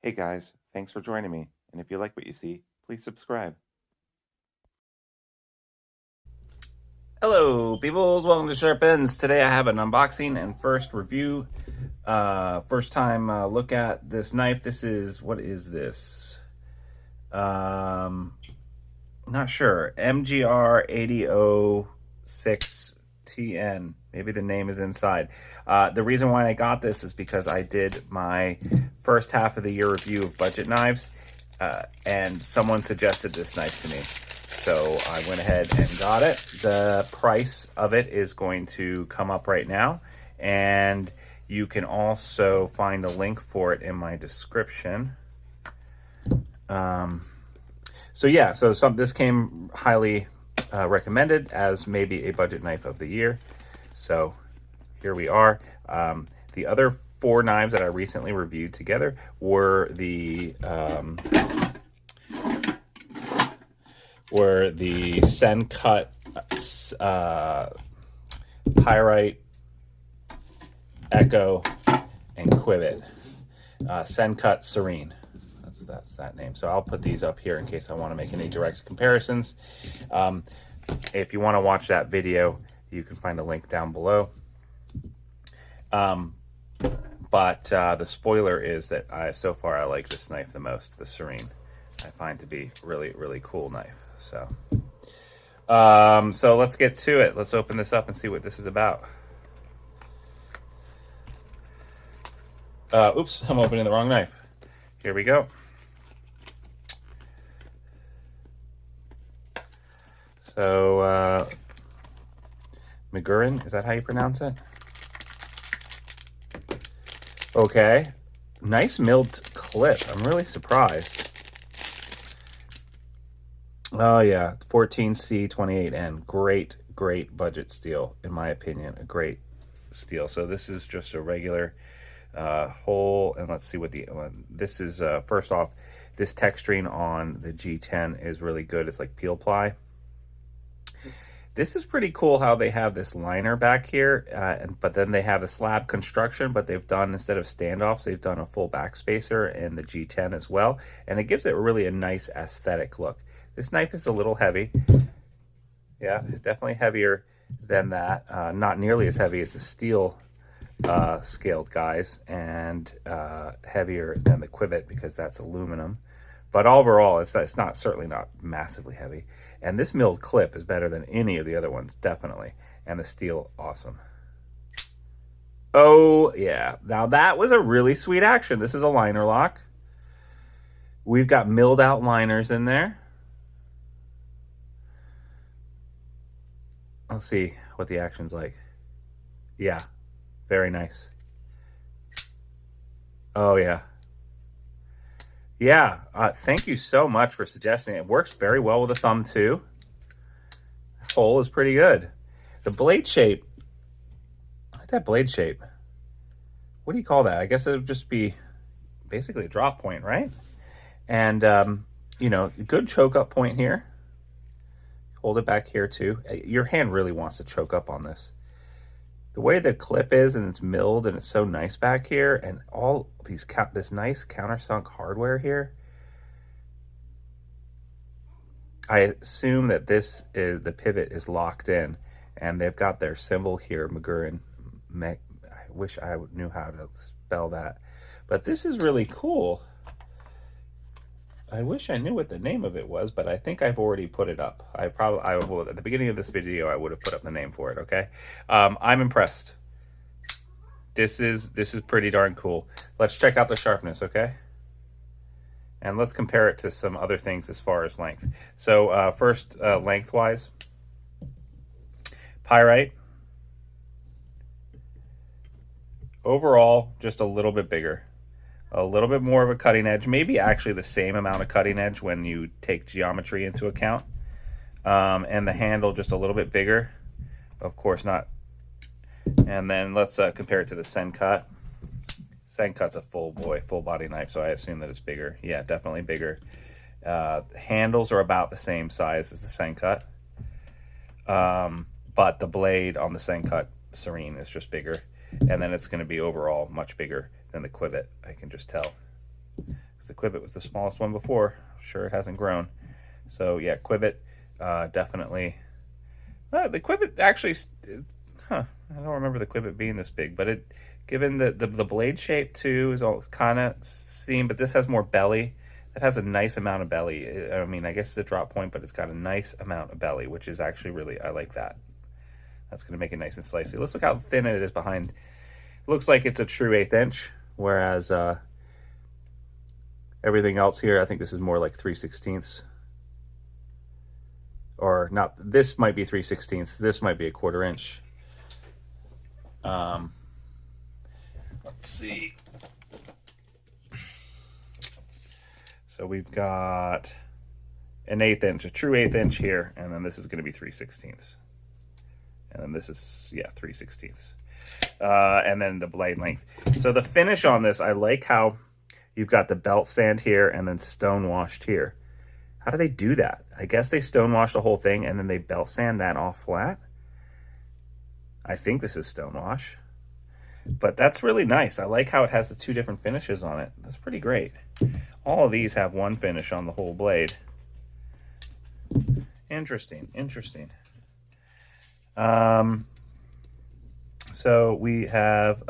Hey guys, thanks for joining me, and if you like what you see, please subscribe. Hello, peoples. Welcome to Sharp Ends. Today I have an unboxing and first review. First time look at this knife. What is this? Not sure. MGR 8006TN. Maybe the name is inside. The reason why I got this is because I did my first half of the year review of budget knives, and someone suggested this knife to me. So I went ahead and got it. The price of it is going to come up right now, and you can also find a link for it in my description. This came highly recommended as maybe a budget knife of the year. So here we are. The other four knives that I recently reviewed together were the Sencut Pyrite, Echo, and Quivet. Sencut Serene. That's that name. So I'll put these up here in case I want to make any direct comparisons. If you want to watch that video, you can find a link down below. But the spoiler is that so far I like this knife the most, the Serene. I find to be really, really cool knife. So let's get to it. Let's open this up and see what this is about. Oops, I'm opening the wrong knife. Here we go. So, Moyarl, is that how you pronounce it? Okay. Nice milled clip. I'm really surprised. Oh, yeah. 14C28N. Great, great budget steel, in my opinion. A great steel. So this is just a regular hole. And let's see what this is. First off, this texturing on the G10 is really good. It's like peel ply. This is pretty cool how they have this liner back here, but then they have a slab construction, but they've done, instead of standoffs, they've done a full backspacer in the G10 as well, and it gives it really a nice aesthetic look. This knife is a little heavy. Yeah, it's definitely heavier than that. Not nearly as heavy as the steel scaled guys, and heavier than the Quivet because that's aluminum. But overall, it's certainly not massively heavy. And this milled clip is better than any of the other ones, definitely. And the steel, awesome. Oh, yeah. Now that was a really sweet action. This is a liner lock. We've got milled out liners in there. Let's see what the action's like. Yeah, very nice. Oh, yeah. Yeah, thank you so much for suggesting it. It works very well with a thumb too. The hole is pretty good. The blade shape, I like that blade shape. What do you call that? I guess it would just be basically a drop point, right? And, you know, good choke up point here. Hold it back here too. Your hand really wants to choke up on this. The way the clip is, and it's milled, and it's so nice back here, and all these this nice countersunk hardware here. I assume that the pivot is locked in, and they've got their symbol here, Moyarl. I wish I knew how to spell that, but this is really cool. I wish I knew what the name of it was, but I think I've already put it up. I will, at the beginning of this video, I would have put up the name for it, okay? I'm impressed. This is pretty darn cool. Let's check out the sharpness, okay? And let's compare it to some other things as far as length. So first, lengthwise, Pyrite. Overall, just a little bit bigger. A little bit more of a cutting edge, maybe actually the same amount of cutting edge when you take geometry into account. And the handle just a little bit bigger. Of course not. And then let's compare it to the Sencut. Sencut's a full body knife, so I assume that it's bigger. Yeah, definitely bigger. Handles are about the same size as the Sencut. But the blade on the Sencut Serene is just bigger. And then it's going to be overall much bigger than the Quivet, I can just tell. because the Quibbit was the smallest one before. Sure, it hasn't grown. So yeah, Quibbit, definitely. The Quibbit actually, I don't remember the Quibbit being this big, but it, given the blade shape too, is all kind of seen. But this has more belly. It has a nice amount of belly. I mean, I guess it's a drop point, but it's got a nice amount of belly, which is actually really, I like that. That's going to make it nice and slicey. Let's look how thin it is behind. It looks like it's a true 1/8 inch, whereas everything else here, I think this is more like 3/16. Or not, this might be 3/16. This might be a 1/4 inch. Let's see. So we've got an 1/8 inch, a true 1/8 inch here, and then this is going to be 3/16. And then this is, yeah, 3/16. And then the blade length. So the finish on this, I like how you've got the belt sand here and then stone washed here. How do they do that? I guess they stone wash the whole thing and then they belt sand that off flat. I think this is stone wash. But that's really nice. I like how it has the 2 different finishes on it. That's pretty great. All of these have one finish on the whole blade. Interesting, interesting. So we have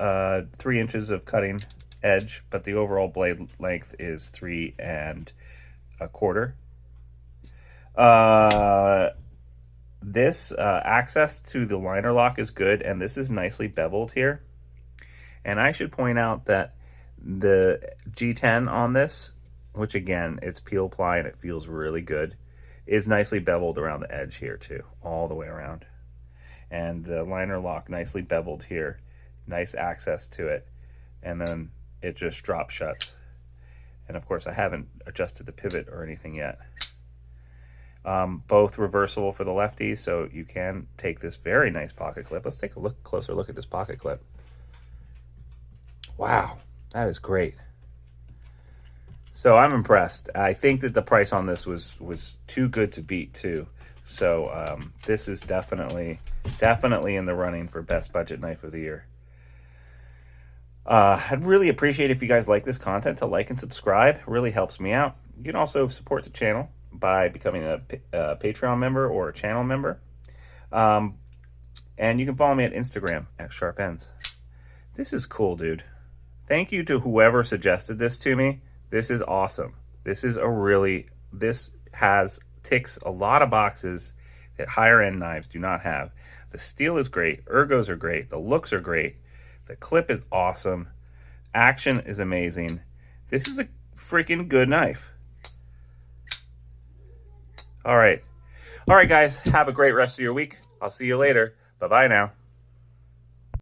3 inches of cutting edge, but the overall blade length is 3 1/4. This access to the liner lock is good, and this is nicely beveled here. And I should point out that the G10 on this, which again, it's peel ply and it feels really good, is nicely beveled around the edge here too, all the way around. And the liner lock nicely beveled here, nice access to it, and then it just drop shuts. And of course I haven't adjusted the pivot or anything yet. Both reversible for the lefties, so you can take this very nice pocket clip. Let's take a closer look at this pocket clip. Wow, that is great. So I'm impressed. I think that the price on this was too good to beat too. So this is definitely in the running for best budget knife of the year. I'd really appreciate if you guys like this content to like and subscribe. It really helps me out. You can also support the channel by becoming a Patreon member or a channel member. And you can follow me at Instagram at Sharp Ends. This is cool, dude. Thank you to whoever suggested this to me. This is awesome. This is this ticks a lot of boxes that higher end knives do not have. The steel is great. Ergos are great. The looks are great. The clip is awesome. Action is amazing. This is a freaking good knife. All right. All right, guys. Have a great rest of your week. I'll see you later. Bye-bye now.